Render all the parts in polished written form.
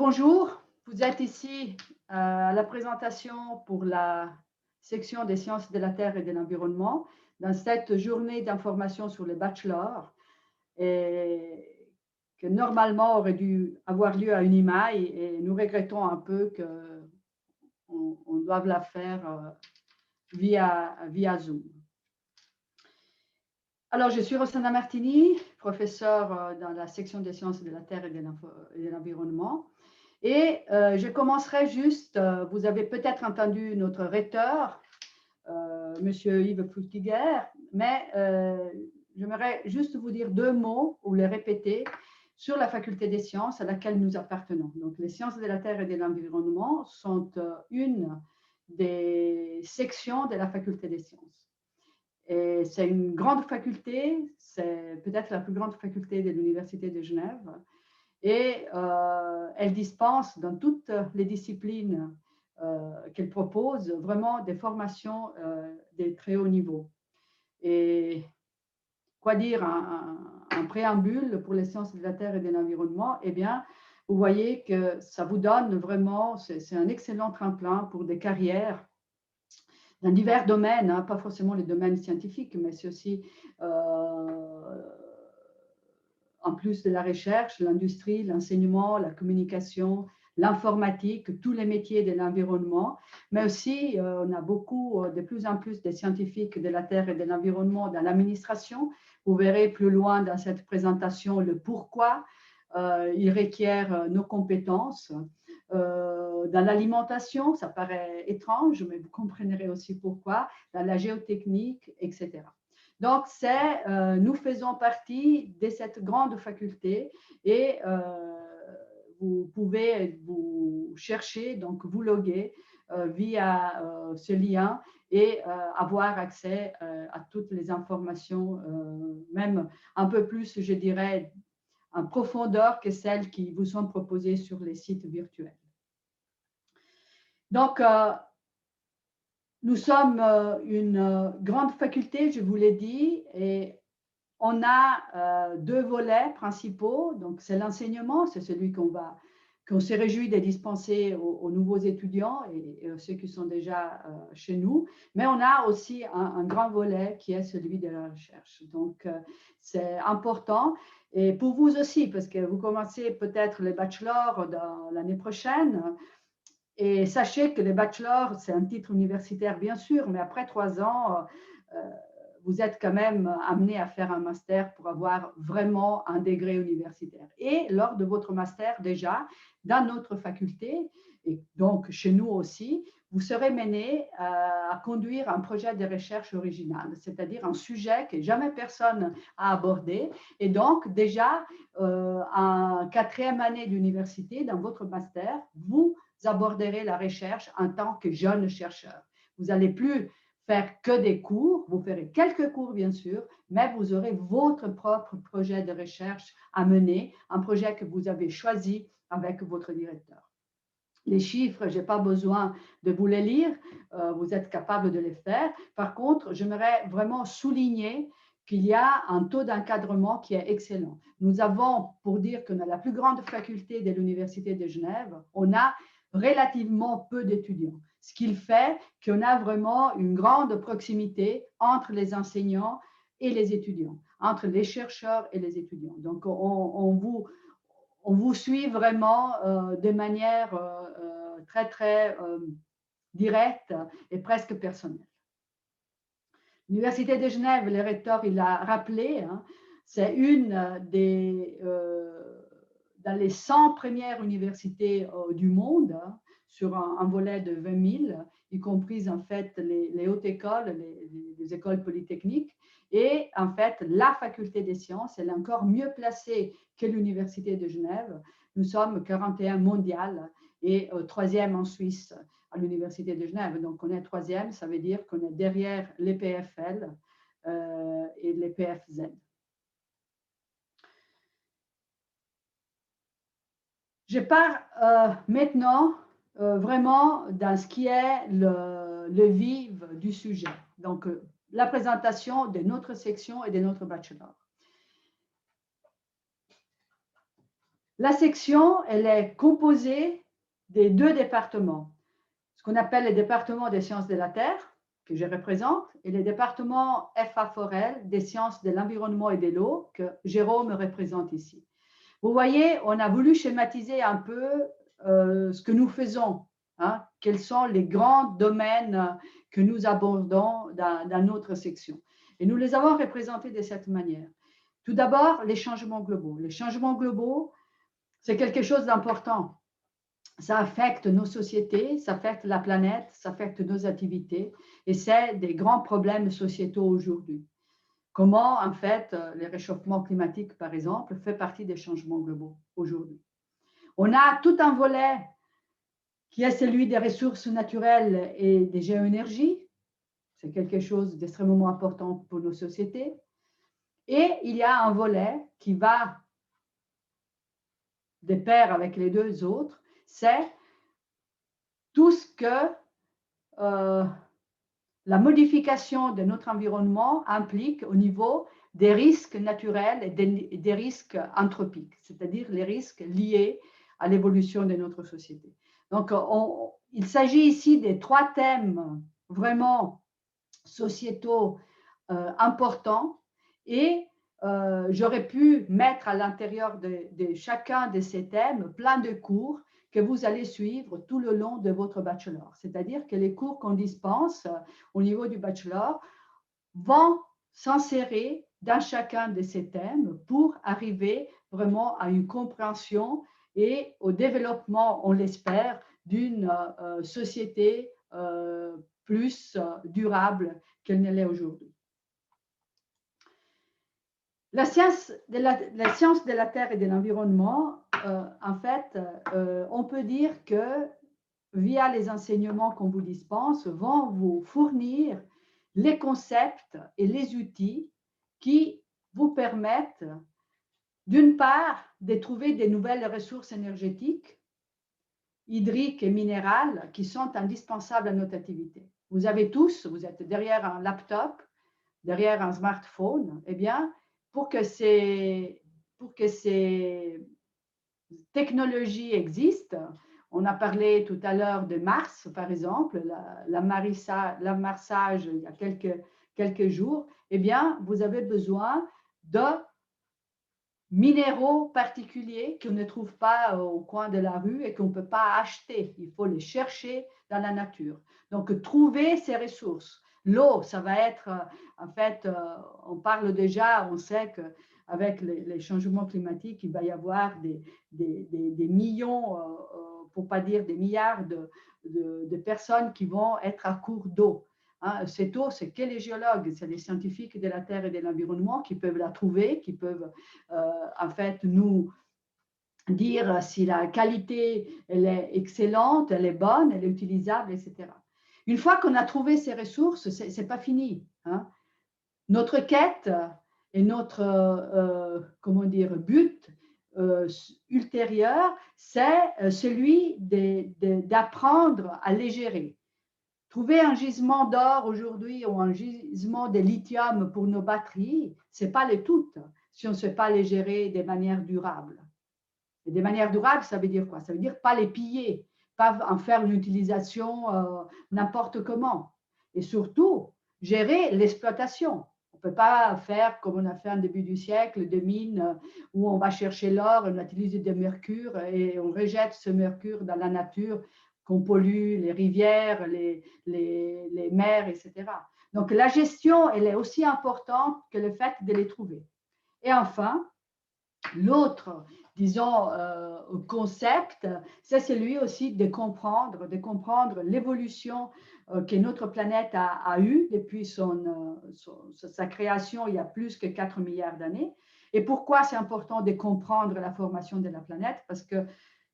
Bonjour, vous êtes ici à la présentation pour la section des sciences de la Terre et de l'environnement dans cette journée d'information sur les bachelors et que normalement aurait dû avoir lieu à Unimail et nous regrettons un peu qu'on doive la faire via Zoom. Alors, je suis Rossana Martini, professeure dans la section des sciences de la Terre et de l'environnement. Et je commencerai juste, vous avez peut-être entendu notre recteur, Monsieur Yves Flutiger, mais j'aimerais juste vous dire deux mots ou les répéter sur la faculté des sciences à laquelle nous appartenons. Donc, les sciences de la Terre et de l'environnement sont une des sections de la faculté des sciences. Et c'est une grande faculté, c'est peut-être la plus grande faculté de l'Université de Genève. Et elle dispense dans toutes les disciplines qu'elle propose vraiment des formations de très haut niveau. Et quoi dire, un préambule pour les sciences de la Terre et de l'environnement, eh bien, vous voyez que ça vous donne vraiment, c'est un excellent tremplin pour des carrières dans divers domaines, hein, pas forcément les domaines scientifiques, mais c'est aussi en plus de la recherche, l'industrie, l'enseignement, la communication, l'informatique, tous les métiers de l'environnement, mais aussi on a beaucoup, de plus en plus de scientifiques de la Terre et de l'environnement dans l'administration. Vous verrez plus loin dans cette présentation le pourquoi il requiert nos compétences. Dans l'alimentation, ça paraît étrange, mais vous comprendrez aussi pourquoi, dans la géotechnique, etc. Donc, nous faisons partie de cette grande faculté et vous pouvez vous chercher, donc vous loguer via ce lien et avoir accès à toutes les informations, même un peu plus, je dirais, en profondeur que celles qui vous sont proposées sur les sites virtuels. Donc, nous sommes une grande faculté, je vous l'ai dit, et on a deux volets principaux. Donc, c'est l'enseignement, c'est celui qu'on s'est réjoui de dispenser aux nouveaux étudiants et ceux qui sont déjà chez nous. Mais on a aussi un grand volet qui est celui de la recherche. Donc, c'est important. Et pour vous aussi, parce que vous commencez peut-être les bachelors l'année prochaine. Et sachez que les bachelors, c'est un titre universitaire, bien sûr, mais après 3 ans, vous êtes quand même amené à faire un master pour avoir vraiment un degré universitaire. Et lors de votre master, déjà, dans notre faculté, et donc chez nous aussi, vous serez mené à conduire un projet de recherche original, c'est-à-dire un sujet que jamais personne a abordé. Et donc, déjà, en 4e année d'université, dans votre master, vous aborderez la recherche en tant que jeune chercheur. Vous n'allez plus faire que des cours, vous ferez quelques cours bien sûr, mais vous aurez votre propre projet de recherche à mener, un projet que vous avez choisi avec votre directeur. Les chiffres, je n'ai pas besoin de vous les lire, vous êtes capable de les faire. Par contre, j'aimerais vraiment souligner qu'il y a un taux d'encadrement qui est excellent. Nous avons, pour dire qu'on a la plus grande faculté de l'Université de Genève, on a relativement peu d'étudiants, ce qui fait qu'on a vraiment une grande proximité entre les enseignants et les étudiants, entre les chercheurs et les étudiants. Donc, on vous suit vraiment de manière très, très directe et presque personnelle. L'Université de Genève, le recteur, il l'a rappelé, hein, c'est une des, dans les 100 premières universités du monde, hein, sur un volet de 20 000, y compris en fait les hautes écoles, les écoles polytechniques. Et en fait, la faculté des sciences, elle est encore mieux placée que l'Université de Genève. Nous sommes 41 mondial et 3e en Suisse à l'Université de Genève. Donc, on est 3e, ça veut dire qu'on est derrière l'EPFL et l'EPFZ. Je pars maintenant vraiment dans ce qui est le vif du sujet. Donc, la présentation de notre section et de notre bachelor. La section, elle est composée des 2 départements, ce qu'on appelle les départements des sciences de la Terre, que je représente, et les départements FA4L, des sciences de l'environnement et de l'eau, que Jérôme représente ici. Vous voyez, on a voulu schématiser un peu ce que nous faisons, hein, quels sont les grands domaines que nous abordons dans notre section. Et nous les avons représentés de cette manière. Tout d'abord, les changements globaux. Les changements globaux, c'est quelque chose d'important. Ça affecte nos sociétés, ça affecte la planète, ça affecte nos activités, et c'est des grands problèmes sociétaux aujourd'hui. Comment, en fait, le réchauffement climatique, par exemple, fait partie des changements globaux aujourd'hui. On a tout un volet qui est celui des ressources naturelles et des géoénergies. C'est quelque chose d'extrêmement important pour nos sociétés. Et il y a un volet qui va de pair avec les 2 autres, c'est tout ce que la modification de notre environnement implique au niveau des risques naturels et des risques anthropiques, c'est-à-dire les risques liés à l'évolution de notre société. Donc, il s'agit ici des 3 thèmes vraiment sociétaux importants, et j'aurais pu mettre à l'intérieur de chacun de ces thèmes plein de cours que vous allez suivre tout le long de votre bachelor. C'est-à-dire que les cours qu'on dispense au niveau du bachelor vont s'insérer dans chacun de ces thèmes pour arriver vraiment à une compréhension et au développement, on l'espère, d'une société plus durable qu'elle ne l'est aujourd'hui. La science de la Terre et de l'environnement, en fait, on peut dire que via les enseignements qu'on vous dispense, vont vous fournir les concepts et les outils qui vous permettent, d'une part, de trouver des nouvelles ressources énergétiques, hydriques et minérales qui sont indispensables à notre activité. Vous avez tous, vous êtes derrière un laptop, derrière un smartphone, eh bien, pour que ces technologies existent, on a parlé tout à l'heure de Mars, par exemple, l'amarsage il y a quelques jours, eh bien, vous avez besoin de minéraux particuliers qu'on ne trouve pas au coin de la rue et qu'on ne peut pas acheter. Il faut les chercher dans la nature. Donc, trouver ces ressources. L'eau, ça va être, en fait, on parle déjà, on sait qu'avec les changements climatiques, il va y avoir des millions, pour ne pas dire des milliards de personnes qui vont être à court d'eau. Hein, cette eau, c'est que les géologues, c'est les scientifiques de la Terre et de l'environnement qui peuvent la trouver, qui peuvent en fait nous dire si la qualité elle est excellente, elle est bonne, elle est utilisable, etc. Une fois qu'on a trouvé ces ressources, c'est pas fini. Hein. Notre quête et notre comment dire but ultérieur, c'est celui d'apprendre à les gérer. Trouver un gisement d'or aujourd'hui ou un gisement de lithium pour nos batteries, ce n'est pas le tout si on ne sait pas les gérer de manière durable. Et de manière durable, ça veut dire quoi? Ça veut dire pas les piller, pas en faire une utilisation n'importe comment. Et surtout, gérer l'exploitation. On ne peut pas faire comme on a fait en début du siècle, des mines où on va chercher l'or, on utilise du mercure et on rejette ce mercure dans la nature, qu'on pollue les rivières, les mers, etc. Donc la gestion, elle est aussi importante que le fait de les trouver. Et enfin, l'autre, disons, concept, c'est celui aussi de comprendre l'évolution que notre planète a eue depuis sa création il y a plus que 4 milliards d'années. Et pourquoi c'est important de comprendre la formation de la planète? Parce que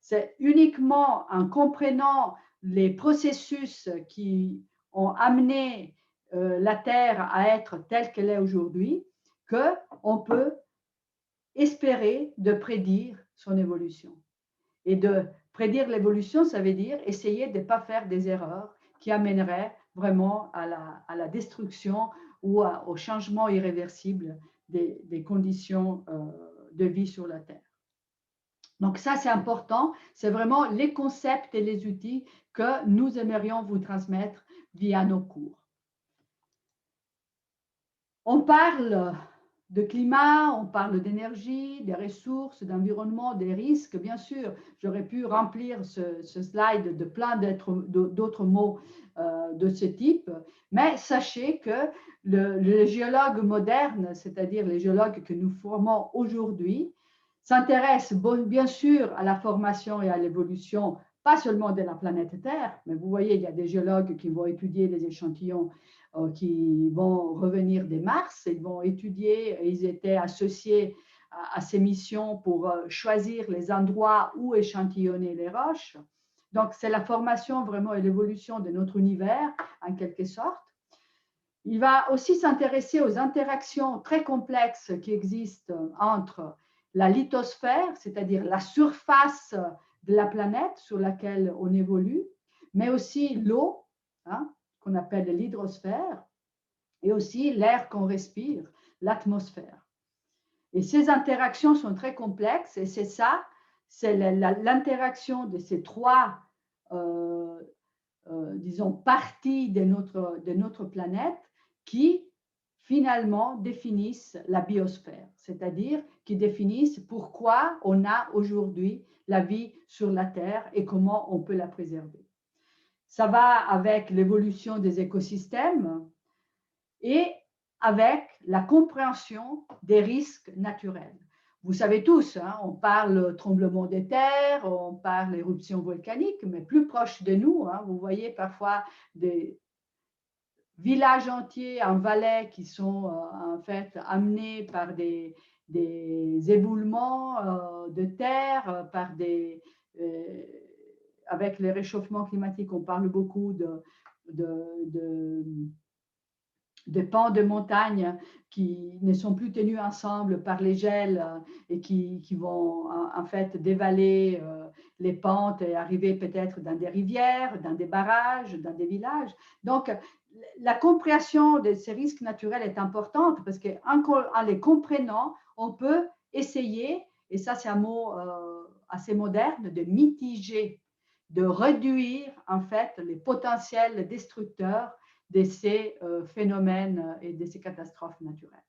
c'est uniquement en comprenant les processus qui ont amené la Terre à être telle qu'elle est aujourd'hui qu'on peut espérer de prédire son évolution. Et de prédire l'évolution, ça veut dire essayer de ne pas faire des erreurs qui amèneraient vraiment à la destruction ou au changement irréversible des conditions de vie sur la Terre. Donc ça, c'est important. C'est vraiment les concepts et les outils que nous aimerions vous transmettre via nos cours. On parle de climat, on parle d'énergie, des ressources, d'environnement, des risques. Bien sûr, j'aurais pu remplir ce slide de plein d'autres mots de ce type, mais sachez que le géologue moderne, c'est-à-dire les géologues que nous formons aujourd'hui, s'intéressent bien sûr à la formation et à l'évolution, pas seulement de la planète Terre, mais vous voyez, il y a des géologues qui vont étudier les échantillons qui vont revenir des Mars. Ils vont étudier, ils étaient associés à ces missions pour choisir les endroits où échantillonner les roches. Donc, c'est la formation vraiment et l'évolution de notre univers, en quelque sorte. Il va aussi s'intéresser aux interactions très complexes qui existent entre la lithosphère, c'est-à-dire la surface de la planète sur laquelle on évolue, mais aussi l'eau, hein, qu'on appelle l'hydrosphère, et aussi l'air qu'on respire, l'atmosphère. Et ces interactions sont très complexes et c'est ça, c'est l'interaction de ces trois, disons, parties de notre planète qui finalement définissent la biosphère, c'est-à-dire qui définissent pourquoi on a aujourd'hui la vie sur la Terre et comment on peut la préserver. Ça va avec l'évolution des écosystèmes et avec la compréhension des risques naturels. Vous savez tous, hein, on parle tremblement de terre, on parle éruption volcanique, mais plus proche de nous, hein, vous voyez parfois des villages entiers en Valais qui sont en fait amenés par des éboulements de terre, par avec les réchauffements climatiques, on parle beaucoup de pans de montagne qui ne sont plus tenus ensemble par les gels et qui vont en fait dévaler les pentes et arriver peut-être dans des rivières, dans des barrages, dans des villages. Donc, la compréhension de ces risques naturels est importante parce qu'en les comprenant, on peut essayer, et ça c'est un mot assez moderne, de mitiger, de réduire en fait les potentiels destructeurs de ces phénomènes et de ces catastrophes naturelles.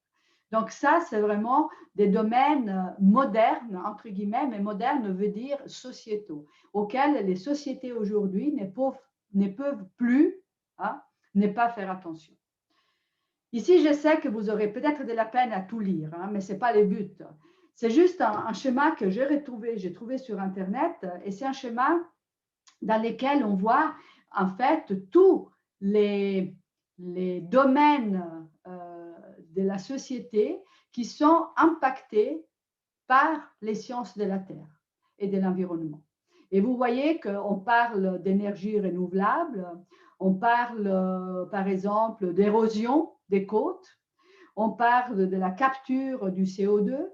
Donc ça, c'est vraiment des domaines modernes, entre guillemets, mais modernes veut dire sociétaux, auxquels les sociétés aujourd'hui ne peuvent plus hein, ne pas faire attention. Ici, je sais que vous aurez peut-être de la peine à tout lire, hein, mais ce n'est pas le but. C'est juste un schéma que j'ai trouvé sur Internet, et c'est un schéma dans lequel on voit en fait tous les domaines de la société qui sont impactés par les sciences de la Terre et de l'environnement. Et vous voyez qu'on parle d'énergie renouvelable, on parle par exemple d'érosion des côtes, on parle de la capture du CO2,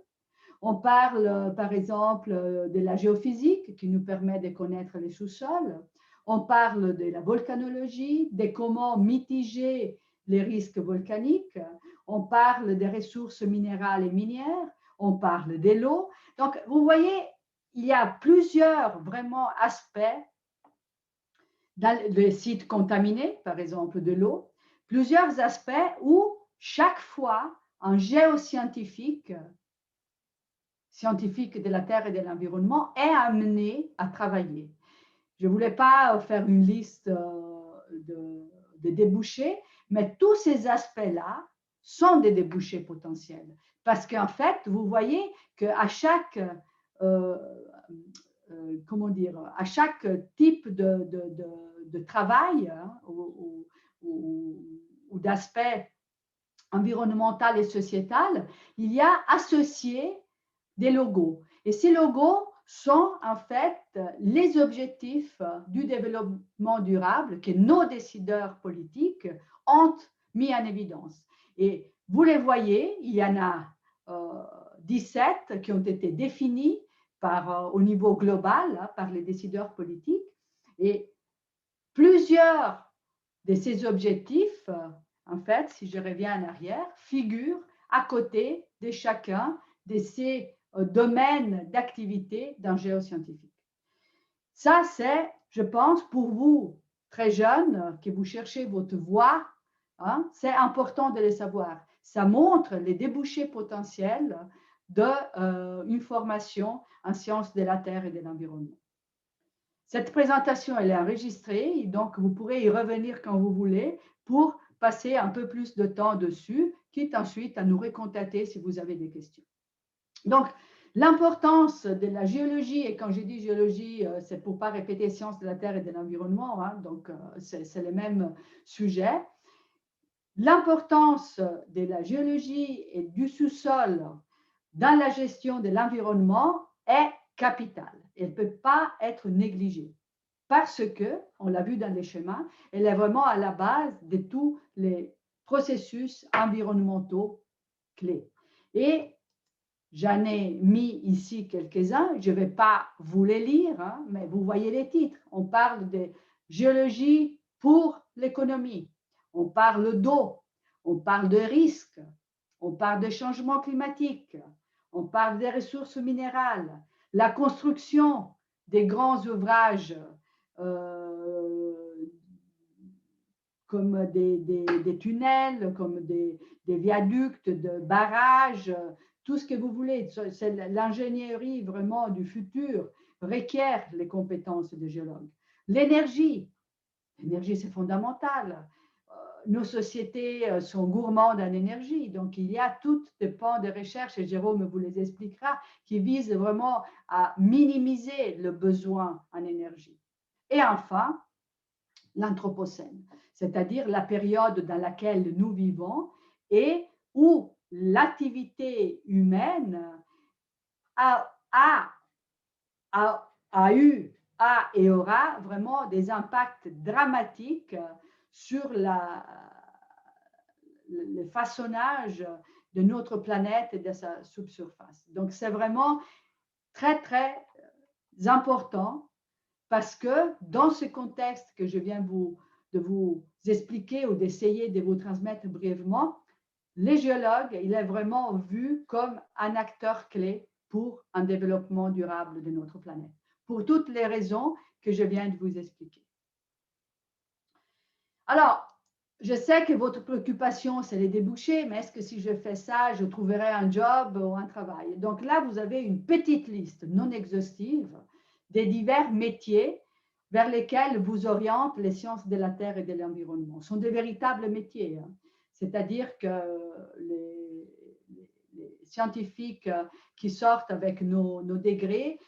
on parle par exemple de la géophysique qui nous permet de connaître les sous-sols, on parle de la volcanologie, de comment mitiger les risques volcaniques, on parle des ressources minérales et minières, on parle de l'eau. Donc, vous voyez, il y a plusieurs vraiment aspects dans les sites contaminés, par exemple de l'eau, plusieurs aspects où chaque fois un géoscientifique de la Terre et de l'environnement est amené à travailler. Je ne voulais pas faire une liste de débouchés, mais tous ces aspects-là sont des débouchés potentiels. Parce qu'en fait, vous voyez qu'à chaque, comment dire, à chaque type de travail hein, ou d'aspect environnemental et sociétal, il y a associé des logos. Et ces logos sont en fait les objectifs du développement durable que nos décideurs politiques ont mis en évidence. Et vous les voyez, il y en a 17 qui ont été définis au niveau global hein, par les décideurs politiques. Et plusieurs de ces objectifs, en fait, si je reviens en arrière, figurent à côté de chacun de ces domaine d'activité d'un géoscientifique. Ça, c'est, je pense, pour vous, très jeunes, que vous cherchez votre voie, hein, c'est important de le savoir. Ça montre les débouchés potentiels d'une formation en sciences de la Terre et de l'environnement. Cette présentation, elle est enregistrée, donc vous pourrez y revenir quand vous voulez pour passer un peu plus de temps dessus, quitte ensuite à nous recontacter si vous avez des questions. Donc, l'importance de la géologie, et quand j'ai dit géologie, c'est pour ne pas répéter sciences de la Terre et de l'environnement, hein, donc c'est le même sujet. L'importance de la géologie et du sous-sol dans la gestion de l'environnement est capitale. Elle ne peut pas être négligée parce que, on l'a vu dans les schémas, elle est vraiment à la base de tous les processus environnementaux clés. Et j'en ai mis ici quelques-uns, je ne vais pas vous les lire, hein, mais vous voyez les titres. On parle de géologie pour l'économie, on parle d'eau, on parle de risques, on parle de changement climatique, on parle des ressources minérales, la construction des grands ouvrages comme des tunnels, comme des viaducs, de barrages, tout ce que vous voulez. L'ingénierie vraiment du futur requiert les compétences des géologues. L'énergie, c'est fondamental. Nos sociétés sont gourmandes en énergie, donc il y a toutes des pans de recherche, et Jérôme vous les expliquera, qui visent vraiment à minimiser le besoin en énergie. Et enfin, l'Anthropocène, c'est-à-dire la période dans laquelle nous vivons et où l'activité humaine a eu et aura vraiment des impacts dramatiques sur le façonnage de notre planète et de sa subsurface. Donc, c'est vraiment très, très important parce que dans ce contexte que je viens de vous expliquer ou d'essayer de vous transmettre brièvement, les géologues, il est vraiment vu comme un acteur clé pour un développement durable de notre planète, pour toutes les raisons que je viens de vous expliquer. Alors, je sais que votre préoccupation, c'est les débouchés, mais est-ce que si je fais ça, je trouverai un job ou un travail? Donc là, vous avez une petite liste non exhaustive des divers métiers vers lesquels vous orientent les sciences de la Terre et de l'environnement. Ce sont des véritables métiers, hein. C'est-à-dire que les scientifiques qui sortent avec nos degrés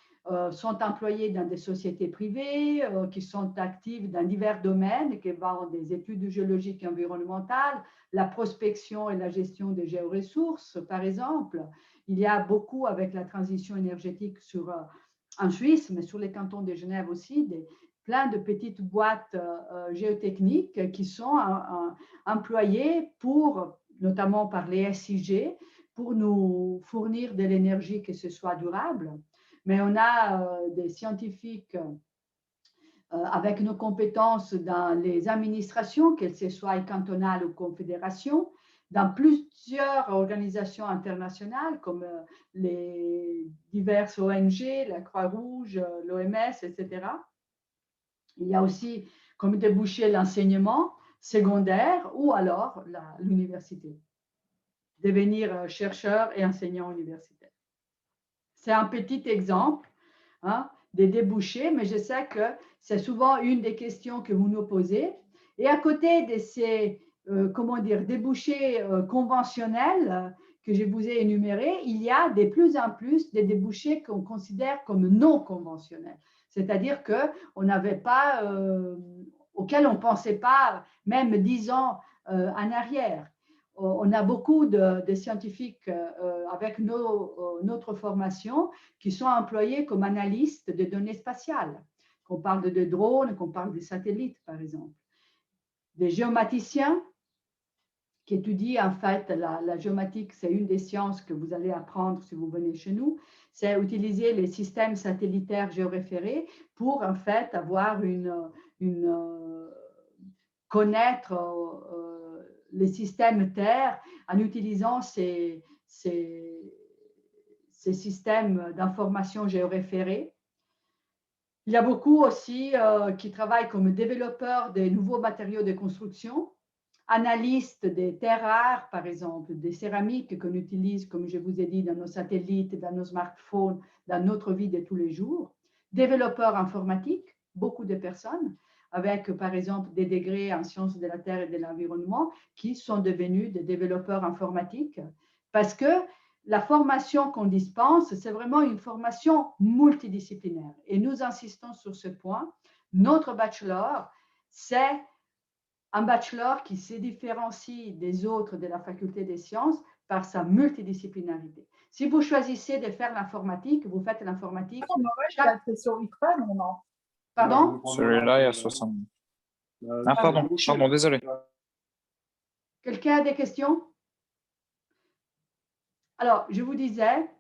sont employés dans des sociétés privées, qui sont actifs dans divers domaines, qui vont des études géologiques et environnementales, la prospection et la gestion des géoressources, par exemple. Il y a beaucoup avec la transition énergétique en Suisse, mais sur les cantons de Genève aussi, plein de petites boîtes géotechniques qui sont employées notamment par les SIG, pour nous fournir de l'énergie que ce soit durable. Mais on a des scientifiques avec nos compétences dans les administrations, qu'elles soient cantonales ou confédérations, dans plusieurs organisations internationales comme les diverses ONG, la Croix-Rouge, l'OMS, etc. Il y a aussi comme débouché l'enseignement secondaire ou alors l'université. Devenir chercheur et enseignant universitaire. C'est un petit exemple des débouchés, mais je sais que c'est souvent une des questions que vous nous posez. Et à côté de ces débouchés conventionnels que je vous ai énumérés, il y a de plus en plus des débouchés qu'on considère comme non conventionnels. C'est-à-dire qu'on n'avait pas, auxquels on ne pensait pas même 10 ans en arrière. On a beaucoup de scientifiques avec notre formation qui sont employés comme analystes de données spatiales, qu'on parle de drones, qu'on parle des satellites, par exemple. Des géomaticiens qui étudient, en fait, la géomatique, c'est une des sciences que vous allez apprendre si vous venez chez nous, c'est utiliser les systèmes satellitaires géoréférés pour, en fait, avoir connaître les systèmes Terre en utilisant ces ces systèmes d'information géoréférés. Il y a beaucoup aussi qui travaillent comme développeurs des nouveaux matériaux de construction, analystes des terres rares, par exemple, des céramiques qu'on utilise, comme je vous ai dit, dans nos satellites, dans nos smartphones, dans notre vie de tous les jours, développeurs informatiques, beaucoup de personnes, avec, par exemple, des degrés en sciences de la Terre et de l'environnement, qui sont devenus des développeurs informatiques, parce que la formation qu'on dispense, c'est vraiment une formation multidisciplinaire. Et nous insistons sur ce point. Notre bachelor, c'est un bachelor qui se différencie des autres de la faculté des sciences par sa multidisciplinarité. Si vous choisissez de faire l'informatique, vous faites l'informatique. Je l'ai fait sur Icran, ou non? Pardon? Celui-là, il y a 60. Ah, pardon, désolé. Quelqu'un a des questions? Alors, je vous disais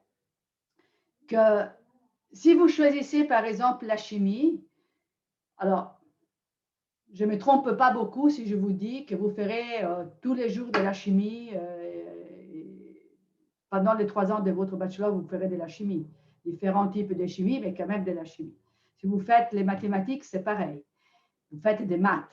que si vous choisissez, par exemple, la chimie, alors, je ne me trompe pas beaucoup si je vous dis que vous ferez tous les jours de la chimie. Pendant les 3 ans de votre bachelor, vous ferez de la chimie. Différents types de chimie, mais quand même de la chimie. Si vous faites les mathématiques, c'est pareil. Vous faites des maths.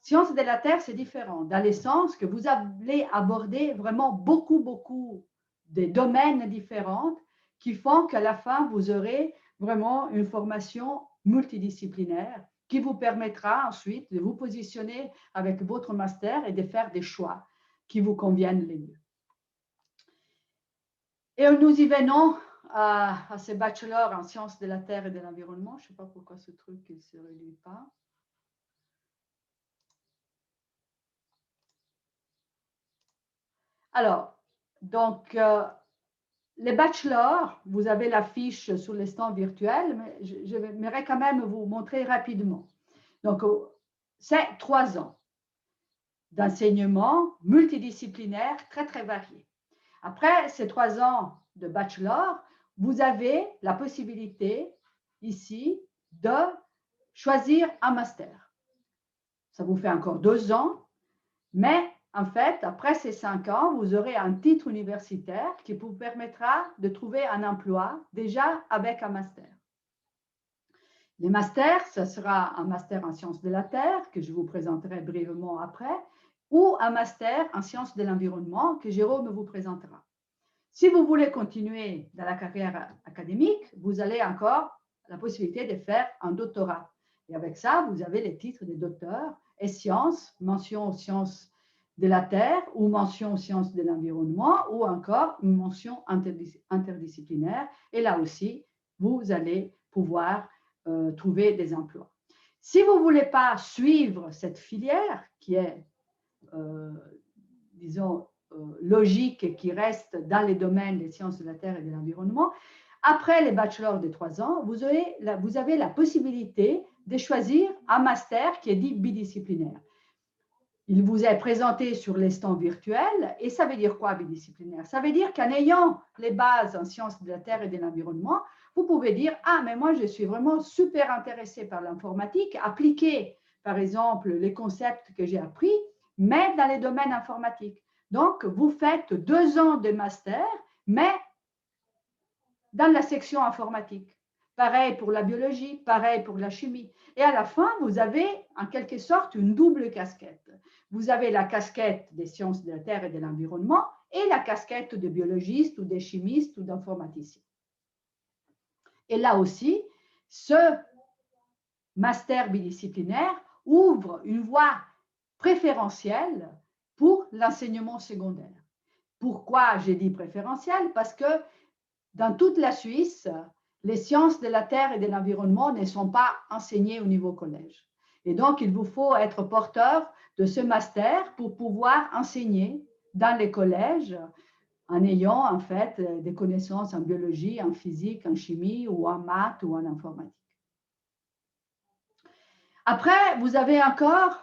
Sciences de la Terre, c'est différent, dans le sens que vous allez aborder vraiment beaucoup de domaines différents qui font qu'à la fin, vous aurez vraiment une formation multidisciplinaire qui vous permettra ensuite de vous positionner avec votre master et de faire des choix qui vous conviennent le mieux. Et nous y venons à ce bachelor en sciences de la Terre et de l'environnement. Je ne sais pas pourquoi ce truc ne se relie pas. Alors, donc, les bachelors, vous avez la fiche sur le stand virtuel, mais j'aimerais quand même vous montrer rapidement. Donc, c'est 3 ans d'enseignement multidisciplinaire très varié. Après ces 3 ans de bachelor, vous avez la possibilité ici de choisir un master. Ça vous fait encore 2 ans, mais en fait, après ces 5 ans, vous aurez un titre universitaire qui vous permettra de trouver un emploi déjà avec un master. Les masters, ce sera un master en sciences de la Terre, que je vous présenterai brièvement après, ou un master en sciences de l'environnement, que Jérôme vous présentera. Si vous voulez continuer dans la carrière académique, vous avez encore la possibilité de faire un doctorat. Et avec ça, vous avez les titres de docteur et sciences, mention aux sciences de la Terre ou mention aux sciences de l'environnement ou encore une mention interdisciplinaire. Et là aussi, vous allez pouvoir trouver des emplois. Si vous ne voulez pas suivre cette filière qui est, disons, logique, qui reste dans les domaines des sciences de la Terre et de l'environnement, après les bachelors de 3 ans, vous avez la possibilité de choisir un master qui est dit bidisciplinaire. Il vous est présenté sur les stands virtuels. Et ça veut dire quoi, bidisciplinaire? Ça veut dire qu'en ayant les bases en sciences de la Terre et de l'environnement, vous pouvez dire « Ah, mais moi, je suis vraiment super intéressé par l'informatique, appliquer, par exemple, les concepts que j'ai appris, mais dans les domaines informatiques. » Donc, vous faites 2 ans de master, mais dans la section informatique. Pareil pour la biologie, pareil pour la chimie. Et à la fin, vous avez en quelque sorte une double casquette. Vous avez la casquette des sciences de la Terre et de l'environnement et la casquette de biologiste ou de chimiste ou d'informaticien. Et là aussi, ce master bidisciplinaire ouvre une voie préférentielle pour l'enseignement secondaire. Pourquoi j'ai dit préférentiel? Parce que dans toute la Suisse, les sciences de la Terre et de l'environnement ne sont pas enseignées au niveau collège. Et donc, il vous faut être porteur de ce master pour pouvoir enseigner dans les collèges en ayant en fait des connaissances en biologie, en physique, en chimie ou en maths ou en informatique. Après, vous avez encore,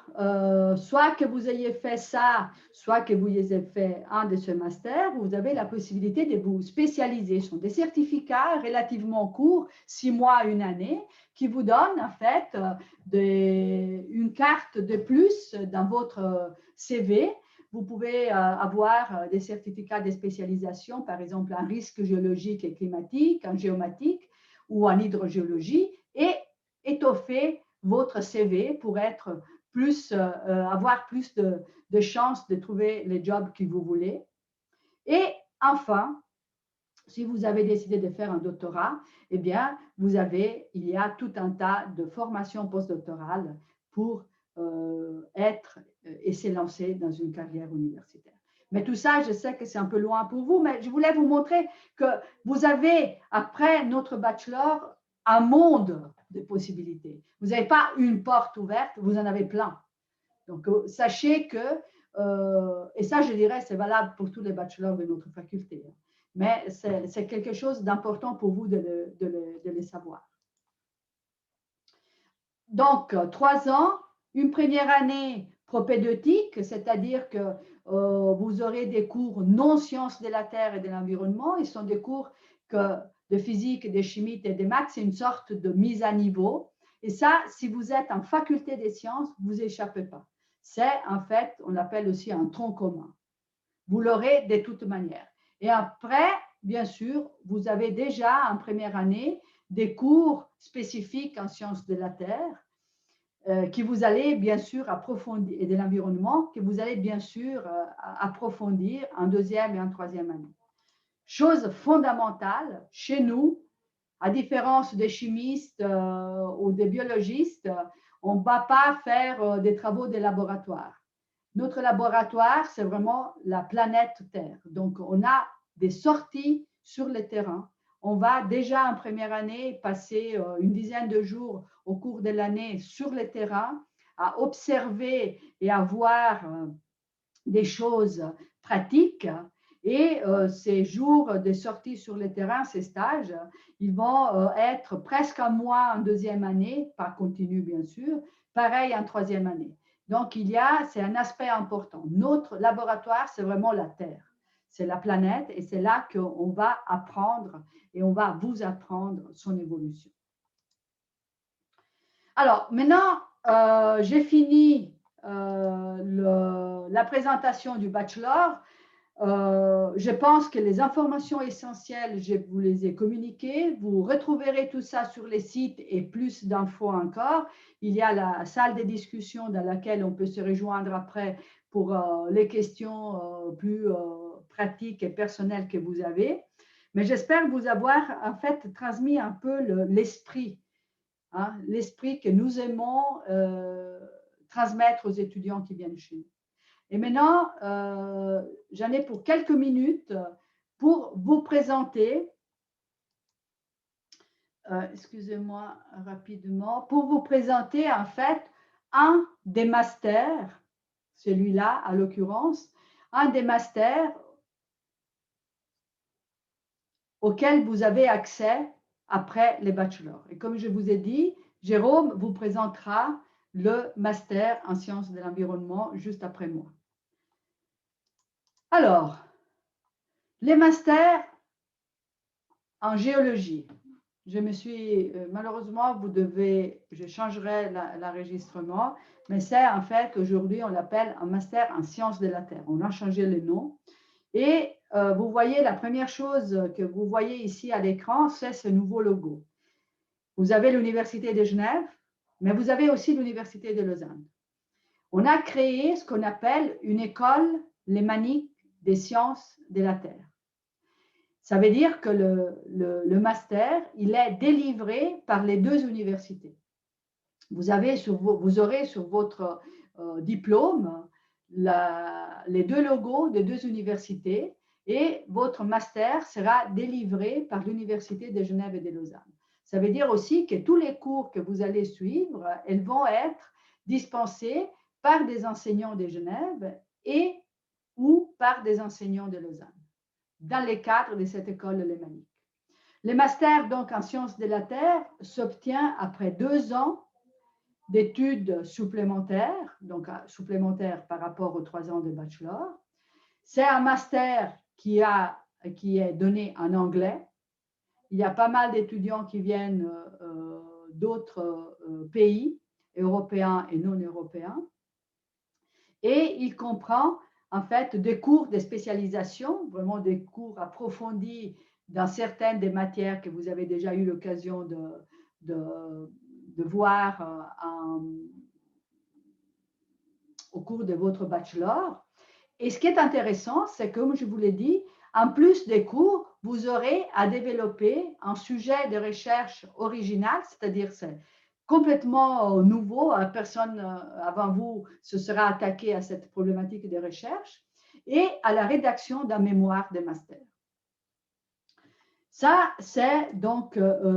soit que vous ayez fait ça, soit que vous ayez fait un de ce master, vous avez la possibilité de vous spécialiser. Ce sont des certificats relativement courts, 6 mois, 1 année, qui vous donnent en fait une carte de plus dans votre CV vous pouvez avoir des certificats de spécialisation, par exemple en risque géologique et climatique, en géomatique ou en hydrogéologie, et étoffer votre CV pour être avoir plus de chances de trouver les jobs que vous voulez. Et enfin, si vous avez décidé de faire un doctorat, eh bien, il y a tout un tas de formations postdoctorales pour être et s'élancer dans une carrière universitaire. Mais tout ça, je sais que c'est un peu loin pour vous, mais je voulais vous montrer que vous avez, après notre bachelor, un monde de possibilités. Vous n'avez pas une porte ouverte, vous en avez plein. Donc, sachez que, et ça, je dirais, c'est valable pour tous les bachelors de notre faculté, mais c'est quelque chose d'important pour vous de le savoir. Donc, 3 ans, une première année propédeutique, c'est-à-dire que vous aurez des cours non sciences de la Terre et de l'environnement. Ils sont des cours de physique, de chimie et de maths. C'est une sorte de mise à niveau. Et ça, si vous êtes en faculté des sciences, vous échappez pas. C'est en fait, on l'appelle aussi un tronc commun. Vous l'aurez de toute manière. Et après, bien sûr, vous avez déjà en première année des cours spécifiques en sciences de la Terre que vous allez bien sûr approfondir, et de l'environnement, que vous allez bien sûr approfondir en deuxième et en troisième année. Chose fondamentale, chez nous, à différence des chimistes ou des biologistes, on ne va pas faire des travaux de laboratoire. Notre laboratoire, c'est vraiment la planète Terre. Donc, on a des sorties sur le terrain. On va déjà en première année passer une dizaine de jours au cours de l'année sur le terrain à observer et à voir des choses pratiques. Et ces jours de sortie sur le terrain, ces stages, ils vont être presque un mois en deuxième année, pas continu bien sûr, pareil en troisième année. Donc, c'est un aspect important. Notre laboratoire, c'est vraiment la Terre. C'est la planète et c'est là qu'on va apprendre et on va vous apprendre son évolution. Alors, maintenant, j'ai fini la présentation du bachelor. Je pense que les informations essentielles, je vous les ai communiquées. Vous retrouverez tout ça sur les sites et plus d'infos encore. Il y a la salle de discussion dans laquelle on peut se rejoindre après pour les questions plus pratiques et personnelles que vous avez. Mais j'espère vous avoir en fait transmis un peu l'esprit, l'esprit que nous aimons transmettre aux étudiants qui viennent chez nous. Et maintenant, j'en ai pour quelques minutes pour vous présenter, excusez-moi rapidement, pour vous présenter en fait un des masters, celui-là à l'occurrence, un des masters auxquels vous avez accès après les bachelors. Et comme je vous ai dit, Jérôme vous présentera le master en sciences de l'environnement juste après moi. Alors, les masters en géologie. Malheureusement, je changerai l'enregistrement, mais c'est en fait aujourd'hui, on l'appelle un master en sciences de la Terre. On a changé le nom. Et vous voyez, la première chose que vous voyez ici à l'écran, c'est ce nouveau logo. Vous avez l'Université de Genève, mais vous avez aussi l'Université de Lausanne. On a créé ce qu'on appelle une école lémanique des sciences de la Terre. Ça veut dire que le master, il est délivré par les deux universités. Vous aurez sur votre diplôme les deux logos des deux universités et votre master sera délivré par l'Université de Genève et de Lausanne. Ça veut dire aussi que tous les cours que vous allez suivre, elles vont être dispensés par des enseignants de Genève et ou par des enseignants de Lausanne, dans les cadres de cette école lémanique. Le master donc en sciences de la Terre s'obtient après 2 ans d'études supplémentaires, donc supplémentaires par rapport aux 3 ans de bachelor. C'est un master qui est donné en anglais. Il y a pas mal d'étudiants qui viennent d'autres pays, européens et non européens. Et il comprend en fait des cours de spécialisation, vraiment des cours approfondis dans certaines des matières que vous avez déjà eu l'occasion de voir au cours de votre bachelor. Et ce qui est intéressant, c'est que, comme je vous l'ai dit, en plus des cours, vous aurez à développer un sujet de recherche original, c'est-à-dire c'est complètement nouveau, personne avant vous se sera attaqué à cette problématique de recherche, et à la rédaction d'un mémoire de master. Ça, c'est donc le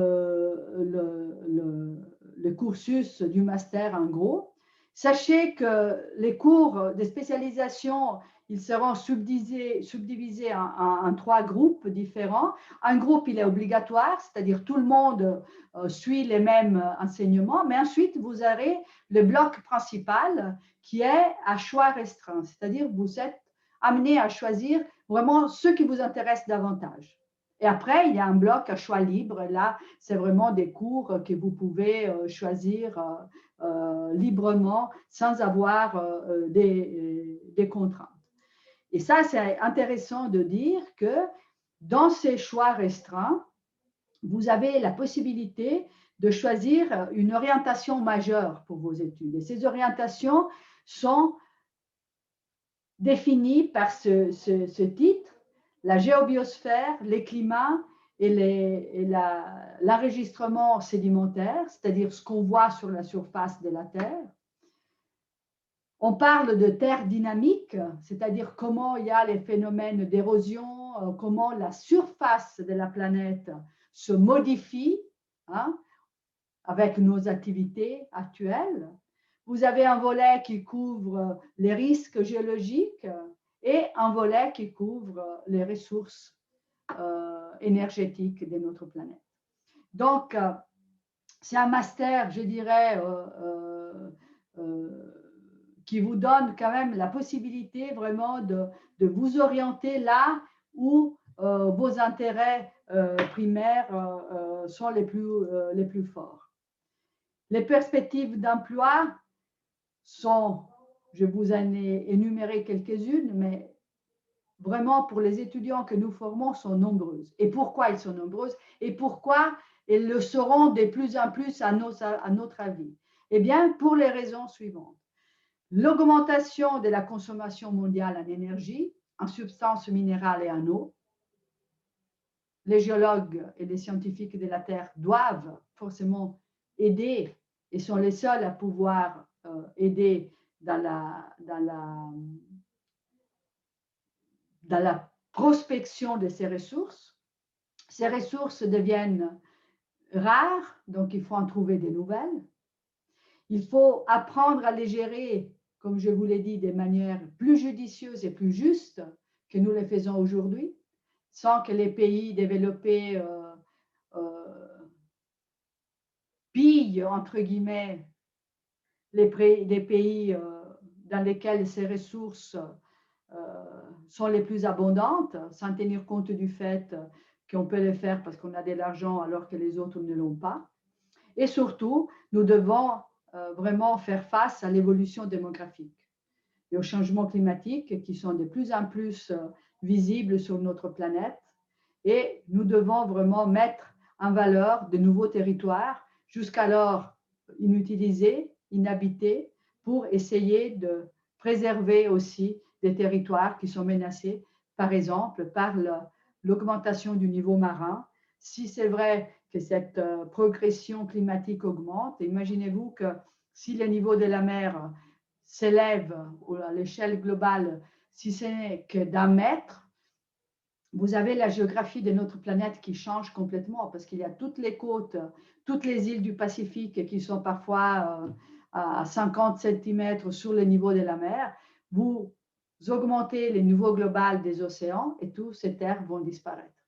cursus du master en gros. Sachez que les cours de spécialisation, ils seront subdivisés en 3 groupes différents. Un groupe, il est obligatoire, c'est-à-dire tout le monde suit les mêmes enseignements, mais ensuite, vous aurez le bloc principal qui est à choix restreint, c'est-à-dire vous êtes amené à choisir vraiment ce qui vous intéresse davantage. Et après, il y a un bloc à choix libre. Là, c'est vraiment des cours que vous pouvez choisir librement sans avoir des contraintes. Et ça, c'est intéressant de dire que dans ces choix restreints, vous avez la possibilité de choisir une orientation majeure pour vos études. Et ces orientations sont définies par ce titre: la géobiosphère, les climats et l'enregistrement sédimentaire, c'est-à-dire ce qu'on voit sur la surface de la Terre. On parle de terre dynamique, c'est-à-dire comment il y a les phénomènes d'érosion, comment la surface de la planète se modifie avec nos activités actuelles. Vous avez un volet qui couvre les risques géologiques et un volet qui couvre les ressources énergétiques de notre planète. Donc, c'est un master, je dirais, qui vous donne quand même la possibilité vraiment de vous orienter là où vos intérêts primaires sont les plus forts. Les perspectives d'emploi sont, je vous en ai énuméré quelques-unes, mais vraiment pour les étudiants que nous formons sont nombreuses. Et pourquoi elles sont nombreuses et pourquoi elles le seront de plus en plus à notre avis? Eh bien, pour les raisons suivantes. L'augmentation de la consommation mondiale en énergie, en substances minérales et en eau. Les géologues et les scientifiques de la Terre doivent forcément aider et sont les seuls à pouvoir aider dans la prospection de ces ressources. Ces ressources deviennent rares, donc il faut en trouver des nouvelles. Il faut apprendre à les gérer, comme je vous l'ai dit, de manière plus judicieuse et plus juste que nous le faisons aujourd'hui, sans que les pays développés pillent, entre guillemets, les pays dans lesquels ces ressources sont les plus abondantes, sans tenir compte du fait qu'on peut le faire parce qu'on a de l'argent alors que les autres ne l'ont pas. Et surtout, nous devons vraiment faire face à l'évolution démographique et aux changements climatiques qui sont de plus en plus visibles sur notre planète. Et nous devons vraiment mettre en valeur de nouveaux territoires, jusqu'alors inutilisés, inhabités, pour essayer de préserver aussi des territoires qui sont menacés, par exemple, par l'augmentation du niveau marin. Si c'est vrai que cette progression climatique augmente, imaginez-vous que si le niveau de la mer s'élève à l'échelle globale, si ce n'est que d'1 mètre, vous avez la géographie de notre planète qui change complètement parce qu'il y a toutes les côtes, toutes les îles du Pacifique qui sont parfois à 50 cm sur le niveau de la mer. Vous augmentez le niveau global des océans et toutes ces terres vont disparaître.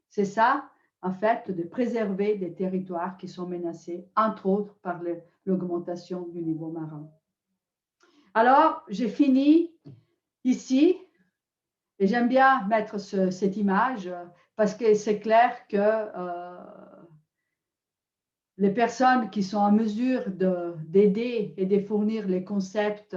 C'est ça, en fait, de préserver des territoires qui sont menacés, entre autres par l'augmentation du niveau marin. Alors, j'ai fini ici. Et j'aime bien mettre cette image parce que c'est clair que les personnes qui sont en mesure d'aider et de fournir les concepts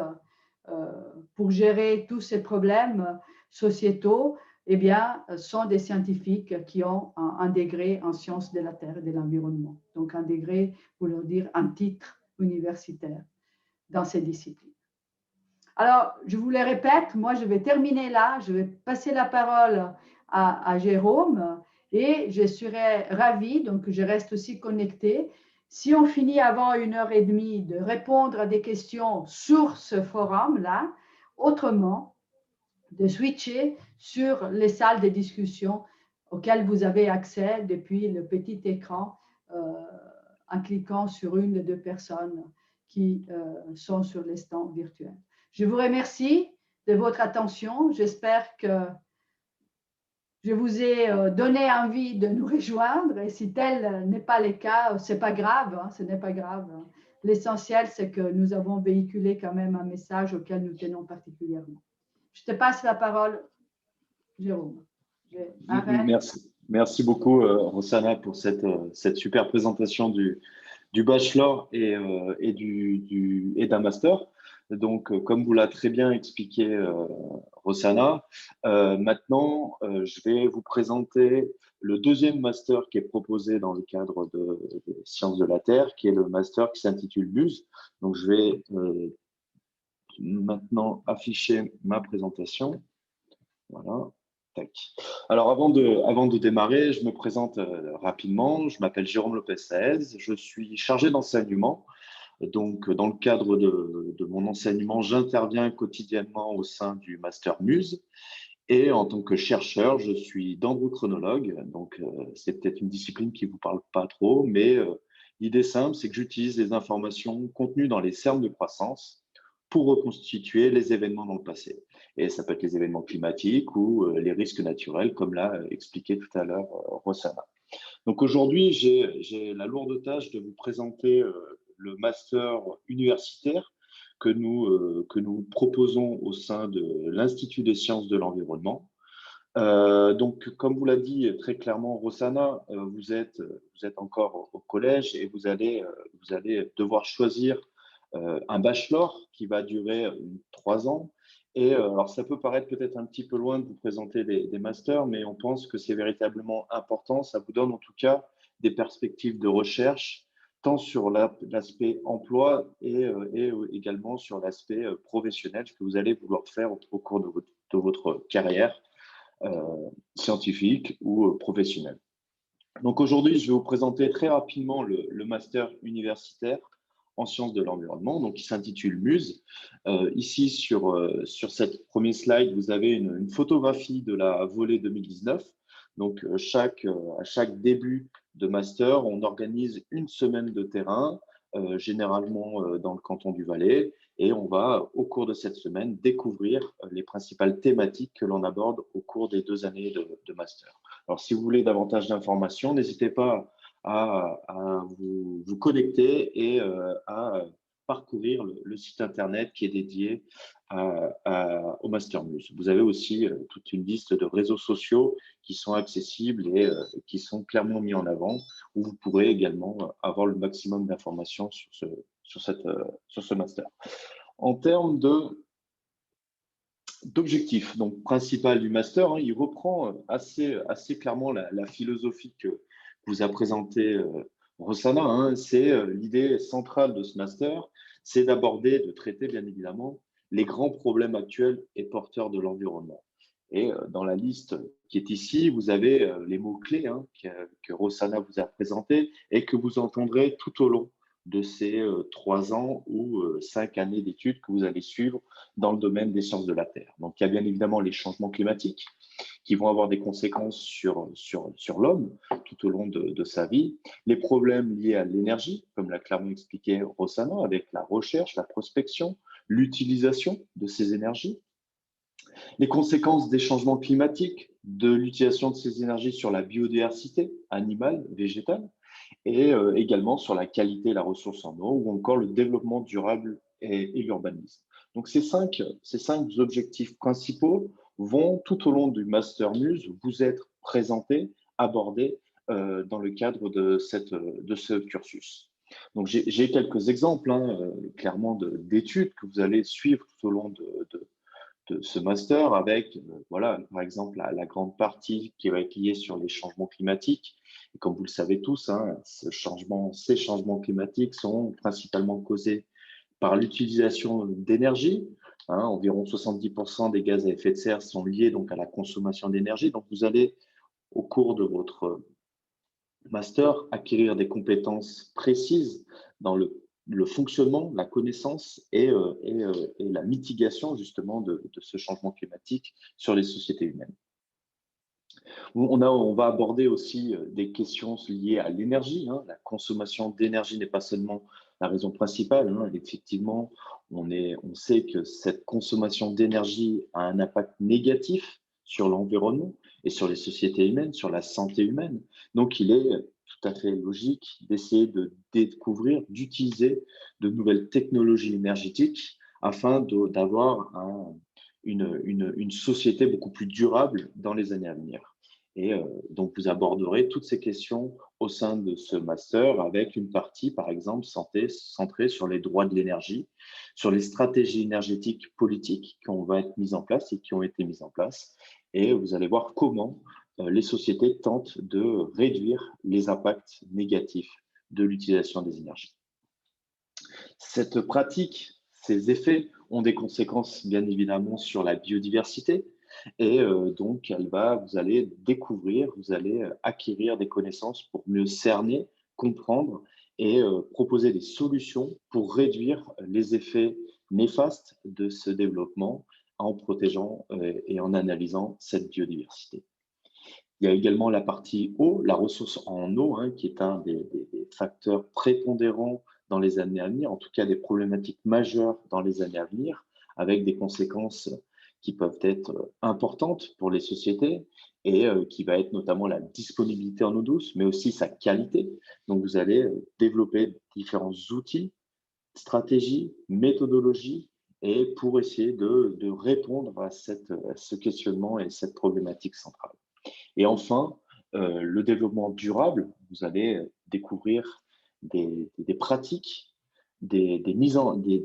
pour gérer tous ces problèmes sociétaux, eh bien, sont des scientifiques qui ont un degré en sciences de la Terre et de l'environnement. Donc, un degré, pour leur dire, un titre universitaire dans ces disciplines. Alors, je vous le répète, moi, je vais terminer là. Je vais passer la parole à Jérôme et je serai ravie, donc je reste aussi connectée. Si on finit avant 1h30 de répondre à des questions sur ce forum-là, autrement, de switcher sur les salles de discussion auxquelles vous avez accès depuis le petit écran en cliquant sur une des deux personnes qui sont sur les stands virtuels. Je vous remercie de votre attention. J'espère que je vous ai donné envie de nous rejoindre. Et si tel n'est pas le cas, ce n'est pas grave. Hein, ce n'est pas grave. L'essentiel, c'est que nous avons véhiculé quand même un message auquel nous tenons particulièrement. Je te passe la parole, Jérôme. Merci beaucoup, Rossana, pour cette super présentation du bachelor et d'un master. Donc, comme vous l'a très bien expliqué Rossana, maintenant, je vais vous présenter le deuxième master qui est proposé dans le cadre des sciences de la Terre, qui est le master qui s'intitule MUSE. Donc, je vais maintenant afficher ma présentation. Voilà. Tac. Alors, avant de démarrer, je me présente rapidement. Je m'appelle Jérôme Lopez-Saez. Je suis chargé d'enseignement. Donc, dans le cadre de mon enseignement, j'interviens quotidiennement au sein du Master MUSE. Et en tant que chercheur, je suis dendrochronologue. Donc, c'est peut-être une discipline qui ne vous parle pas trop, mais l'idée simple, c'est que j'utilise les informations contenues dans les cernes de croissance pour reconstituer les événements dans le passé. Et ça peut être les événements climatiques ou les risques naturels, comme l'a expliqué tout à l'heure Rossana. Donc aujourd'hui, j'ai la lourde tâche de vous présenter le master universitaire que nous proposons au sein de l'Institut des sciences de l'environnement. Donc, comme vous l'a dit très clairement Rossana, vous êtes encore au collège et vous allez devoir choisir un bachelor qui va durer 3 ans. Et alors, ça peut paraître peut-être un petit peu loin de vous présenter des masters, mais on pense que c'est véritablement important. Ça vous donne en tout cas des perspectives de recherche, tant sur l'aspect emploi et également sur l'aspect professionnel, que vous allez vouloir faire au cours de votre carrière scientifique ou professionnelle. Donc aujourd'hui, je vais vous présenter très rapidement le master universitaire en sciences de l'environnement, donc qui s'intitule MUSE. Ici, sur cette premier slide, vous avez une photographie de la volée 2019. Donc, à chaque début de master, on organise une semaine de terrain, généralement dans le canton du Valais, et on va, au cours de cette semaine, découvrir les principales thématiques que l'on aborde au cours des 2 années de master. Alors, si vous voulez davantage d'informations, n'hésitez pas à vous connecter et à parcourir le site internet qui est dédié au Master MUSE. Vous avez aussi toute une liste de réseaux sociaux qui sont accessibles et qui sont clairement mis en avant, où vous pourrez également avoir le maximum d'informations sur ce master. En termes d'objectif donc principal du master, hein, il reprend assez clairement la philosophie que vous a présentée Rossana. Hein, c'est l'idée centrale de ce master, c'est d'aborder, de traiter bien évidemment les grands problèmes actuels et porteurs de l'environnement. Et dans la liste qui est ici, vous avez les mots-clés hein, que Rossana vous a présentés et que vous entendrez tout au long de ces 3 ans ou 5 années d'études que vous allez suivre dans le domaine des sciences de la Terre. Donc, il y a bien évidemment les changements climatiques qui vont avoir des conséquences sur l'homme tout au long de sa vie, les problèmes liés à l'énergie, comme l'a clairement expliqué Rossana, avec la recherche, la prospection, l'utilisation de ces énergies, les conséquences des changements climatiques, de l'utilisation de ces énergies sur la biodiversité animale, végétale, et également sur la qualité et la ressource en eau, ou encore le développement durable et l'urbanisme. Donc ces cinq objectifs principaux vont tout au long du Master MUSE vous être présentés, abordés dans le cadre de ce cursus. Donc, j'ai quelques exemples, hein, clairement, d'études que vous allez suivre tout au long de ce master avec, voilà, par exemple, la grande partie qui va être liée sur les changements climatiques. Et comme vous le savez tous, hein, ces changements climatiques sont principalement causés par l'utilisation d'énergie. Hein, environ 70% des gaz à effet de serre sont liés donc à la consommation d'énergie. Donc, vous allez, au cours de votre master, acquérir des compétences précises dans le fonctionnement, la connaissance et la mitigation justement de ce changement climatique sur les sociétés humaines. On va aborder aussi des questions liées à l'énergie, hein. La consommation d'énergie n'est pas seulement la raison principale, hein. Effectivement, on sait que cette consommation d'énergie a un impact négatif sur l'environnement et sur les sociétés humaines, sur la santé humaine. Donc, il est tout à fait logique d'essayer de découvrir, d'utiliser de nouvelles technologies énergétiques afin d'avoir une société beaucoup plus durable dans les années à venir. Et donc, vous aborderez toutes ces questions au sein de ce master avec une partie, par exemple, centrée sur les droits de l'énergie, sur les stratégies énergétiques politiques qui vont être mises en place et qui ont été mises en place. Et vous allez voir comment les sociétés tentent de réduire les impacts négatifs de l'utilisation des énergies. Cette pratique, ces effets ont des conséquences, bien évidemment, sur la biodiversité. Et donc, vous allez découvrir, vous allez acquérir des connaissances pour mieux cerner, comprendre et proposer des solutions pour réduire les effets néfastes de ce développement en protégeant et en analysant cette biodiversité. Il y a également la partie eau, la ressource en eau, hein, qui est un des facteurs prépondérants dans les années à venir, en tout cas des problématiques majeures dans les années à venir, avec des conséquences qui peuvent être importantes pour les sociétés et qui va être notamment la disponibilité en eau douce, mais aussi sa qualité. Donc, vous allez développer différents outils, stratégies, méthodologies, et pour essayer de répondre à ce questionnement et cette problématique centrale. Et enfin, le développement durable, vous allez découvrir des pratiques, des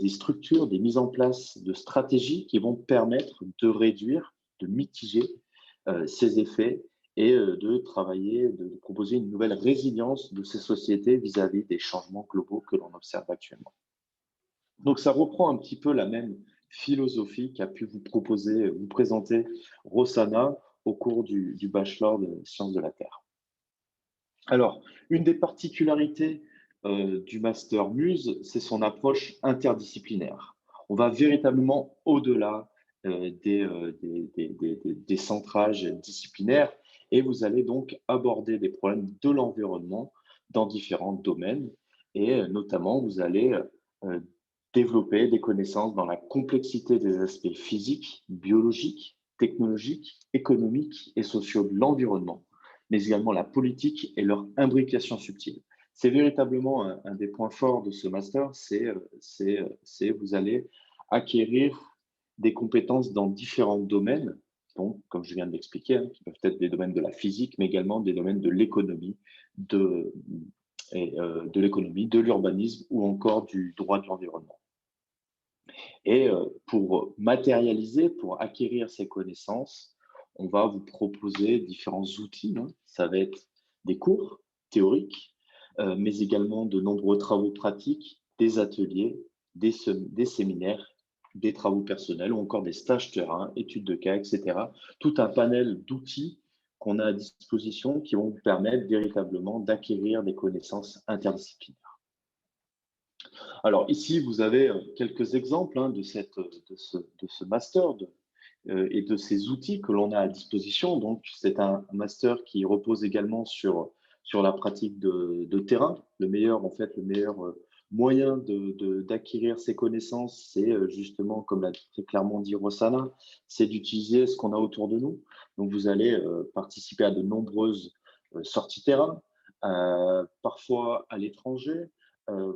structures, des mises en place de stratégies qui vont permettre de réduire, de mitiger ces effets et de travailler, de proposer une nouvelle résilience de ces sociétés vis-à-vis des changements globaux que l'on observe actuellement. Donc, ça reprend un petit peu la même philosophie qu'a pu vous présenter Rossana au cours du bachelor de sciences de la Terre. Alors, une des particularités du master Muse, c'est son approche interdisciplinaire. On va véritablement au-delà des centrages disciplinaires et vous allez donc aborder des problèmes de l'environnement dans différents domaines et notamment vous allez développer des connaissances dans la complexité des aspects physiques, biologiques, technologiques, économiques et sociaux de l'environnement, mais également la politique et leur imbrication subtile. C'est véritablement un des points forts de ce master, c'est vous allez acquérir des compétences dans différents domaines, donc, comme je viens de l'expliquer, hein, qui peuvent être des domaines de la physique, mais également des domaines de l'économie, de l'urbanisme ou encore du droit de l'environnement. Et pour matérialiser, pour acquérir ces connaissances, on va vous proposer différents outils, hein. Ça va être des cours théoriques, mais également de nombreux travaux pratiques, des ateliers, des séminaires, des travaux personnels ou encore des stages terrain, études de cas, etc. Tout un panel d'outils qu'on a à disposition qui vont vous permettre véritablement d'acquérir des connaissances interdisciplinaires. Alors ici, vous avez quelques exemples hein, de ce master et de ces outils que l'on a à disposition. Donc, c'est un master qui repose également sur la pratique de terrain. Le meilleur moyen d'acquérir ces connaissances, c'est justement, comme l'a très clairement dit Rossana, c'est d'utiliser ce qu'on a autour de nous. Donc, vous allez participer à de nombreuses sorties terrain, parfois à l'étranger.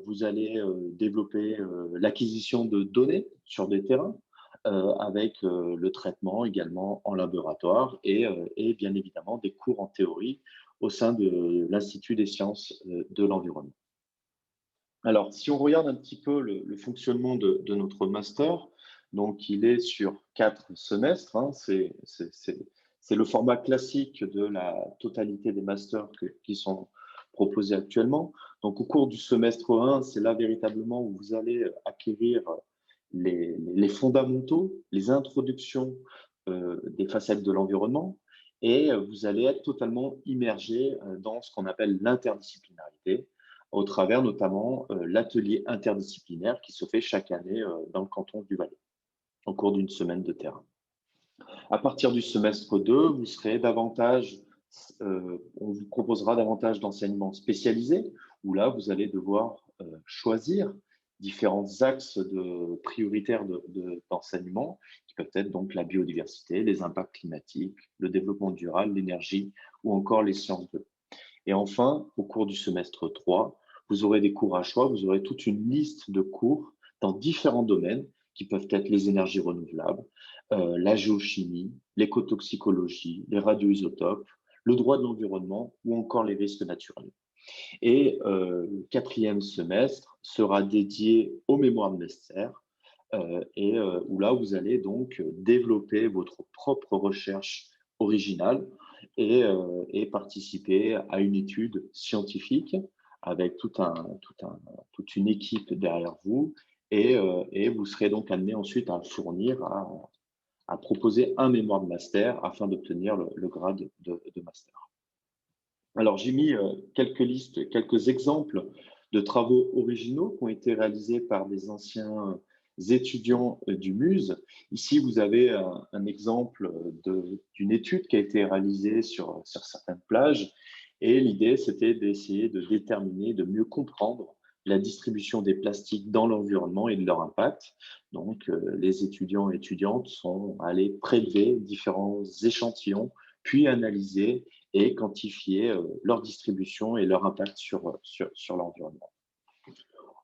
Vous allez développer l'acquisition de données sur des terrains avec le traitement également en laboratoire et bien évidemment des cours en théorie au sein de l'Institut des sciences de l'environnement. Alors, si on regarde un petit peu le fonctionnement de notre master, donc il est sur 4 semestres, hein, c'est le format classique de la totalité des masters qui sont proposés actuellement. Donc, au cours du semestre 1, c'est là véritablement où vous allez acquérir les fondamentaux, les introductions des facettes de l'environnement, et vous allez être totalement immergé dans ce qu'on appelle l'interdisciplinarité, au travers notamment l'atelier interdisciplinaire qui se fait chaque année dans le canton du Valais, au cours d'une semaine de terrain. À partir du semestre 2, vous serez davantage, on vous proposera davantage d'enseignements spécialisés, où là, vous allez devoir choisir différents axes prioritaires d'enseignement, qui peuvent être donc la biodiversité, les impacts climatiques, le développement durable, l'énergie ou encore les sciences de l'eau. Et enfin, au cours du semestre 3, vous aurez des cours à choix, vous aurez toute une liste de cours dans différents domaines qui peuvent être les énergies renouvelables, la géochimie, l'écotoxicologie, les radioisotopes, le droit de l'environnement ou encore les risques naturels. Et le 4e semestre sera dédié aux mémoires de master, où là, vous allez donc développer votre propre recherche originale et participer à une étude scientifique avec toute une équipe derrière vous. Et vous serez donc amené ensuite à fournir, à proposer un mémoire de master afin d'obtenir le grade de master. Alors, j'ai mis quelques exemples de travaux originaux qui ont été réalisés par des anciens étudiants du MUSE. Ici, vous avez un exemple d'une étude qui a été réalisée sur certaines plages. Et l'idée, c'était d'essayer de déterminer, de mieux comprendre la distribution des plastiques dans l'environnement et de leur impact. Donc, les étudiants et étudiantes sont allés prélever différents échantillons, puis analyser et quantifier leur distribution et leur impact sur l'environnement.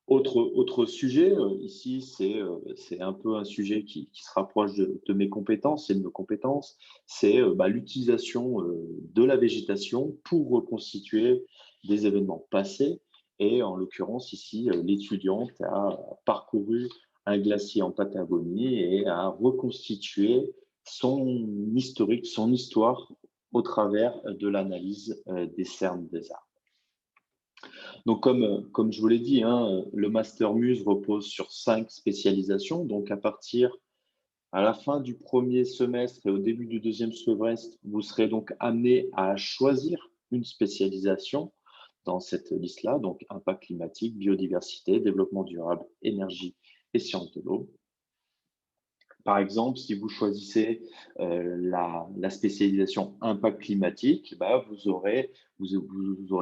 Autre sujet, ici, c'est un peu un sujet qui se rapproche de mes compétences et de nos compétences, c'est l'utilisation de la végétation pour reconstituer des événements passés. Et en l'occurrence, ici, l'étudiante a parcouru un glacier en Patagonie et a reconstitué son historique, son histoire au travers de l'analyse des cernes des arbres. Donc, comme je vous l'ai dit, hein, le Master Muse repose sur 5 spécialisations. Donc, à la fin du premier semestre et au début du deuxième semestre, vous serez donc amené à choisir une spécialisation dans cette liste-là, donc impact climatique, biodiversité, développement durable, énergie et sciences de l'eau. Par exemple, si vous choisissez la spécialisation impact climatique, vous aurez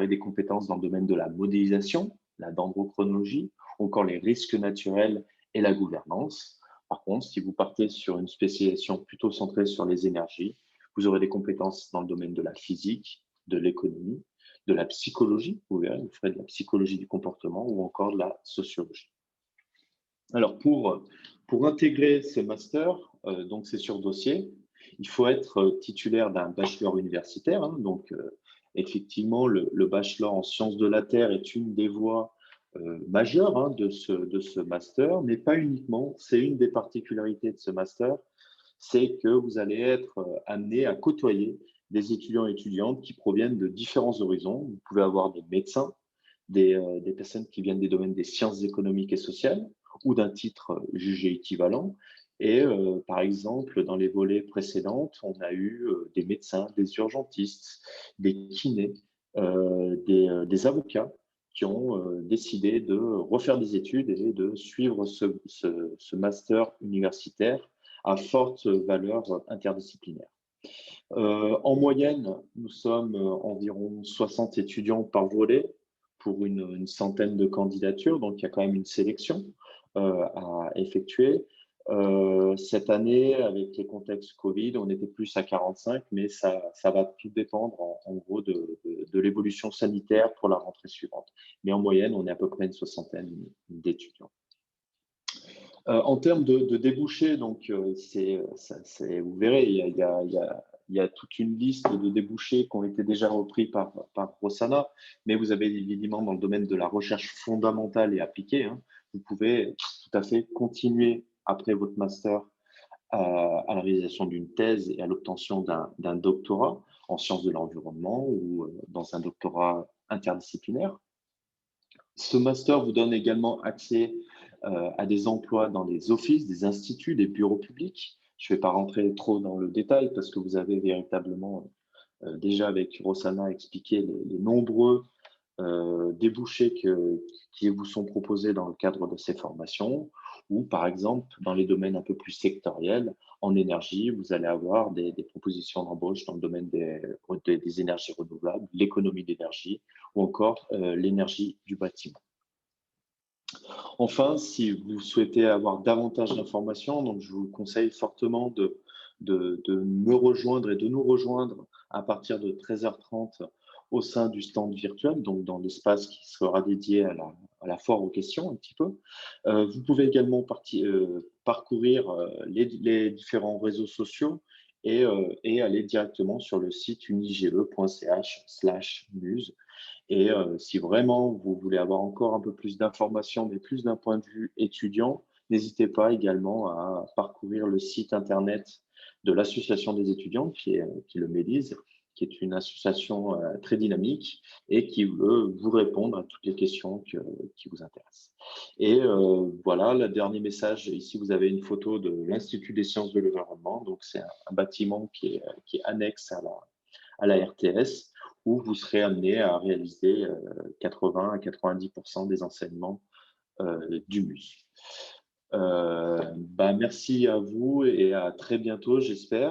des compétences dans le domaine de la modélisation, la dendrochronologie, encore les risques naturels et la gouvernance. Par contre, si vous partez sur une spécialisation plutôt centrée sur les énergies, vous aurez des compétences dans le domaine de la physique, de l'économie, de la psychologie, vous verrez, vous ferez de la psychologie du comportement ou encore de la sociologie. Alors, pour intégrer ce master, donc c'est sur dossier, il faut être titulaire d'un bachelor universitaire. Hein, donc, effectivement, le bachelor en sciences de la Terre est une des voies majeures hein, de ce master, mais pas uniquement. C'est une des particularités de ce master, c'est que vous allez être amené à côtoyer des étudiants et étudiantes qui proviennent de différents horizons. Vous pouvez avoir des médecins, des personnes qui viennent des domaines des sciences économiques et sociales, ou d'un titre jugé équivalent. Et par exemple, dans les volets précédents, on a eu des médecins, des urgentistes, des kinés, des avocats qui ont décidé de refaire des études et de suivre ce master universitaire à forte valeur interdisciplinaire. En moyenne, nous sommes environ 60 étudiants par volet pour une centaine de candidatures, donc il y a quand même une sélection à effectuer. Cette année, avec les contextes Covid, on était plus à 45, mais ça va tout dépendre en gros de l'évolution sanitaire pour la rentrée suivante. Mais en moyenne, on est à peu près une soixantaine d'étudiants. En termes de débouchés, donc vous verrez, il y a il y a toute une liste de débouchés qui ont été déjà repris par Rossana, mais vous avez évidemment dans le domaine de la recherche fondamentale et appliquée, hein, vous pouvez tout à fait continuer après votre master à la réalisation d'une thèse et à l'obtention d'un doctorat en sciences de l'environnement ou dans un doctorat interdisciplinaire. Ce master vous donne également accès à des emplois dans les offices, des instituts, des bureaux publics. Je ne vais pas rentrer trop dans le détail parce que vous avez véritablement déjà avec Rossana expliqué les nombreux débouchés qui vous sont proposés dans le cadre de ces formations, ou par exemple dans les domaines un peu plus sectoriels, en énergie, vous allez avoir des propositions d'embauche dans le domaine des énergies renouvelables, l'économie d'énergie, ou encore l'énergie du bâtiment. Enfin, si vous souhaitez avoir davantage d'informations, donc je vous conseille fortement de me rejoindre et de nous rejoindre à partir de 13h30 au sein du stand virtuel, donc dans l'espace qui sera dédié à la foire aux questions un petit peu. Vous pouvez également parcourir les différents réseaux sociaux et aller directement sur le site unige.ch/muse. Et si vraiment vous voulez avoir encore un peu plus d'informations, mais plus d'un point de vue étudiant, n'hésitez pas également à parcourir le site internet de l'association des étudiants, qui est le MELISE, qui est une association très dynamique et qui veut vous répondre à toutes les questions qui vous intéressent. Et voilà, le dernier message, ici vous avez une photo de l'Institut des sciences de l'environnement. Donc c'est un bâtiment qui est annexe à la RTS, où vous serez amené à réaliser 80 à 90% des enseignements du MUSE. Merci à vous et à très bientôt, j'espère.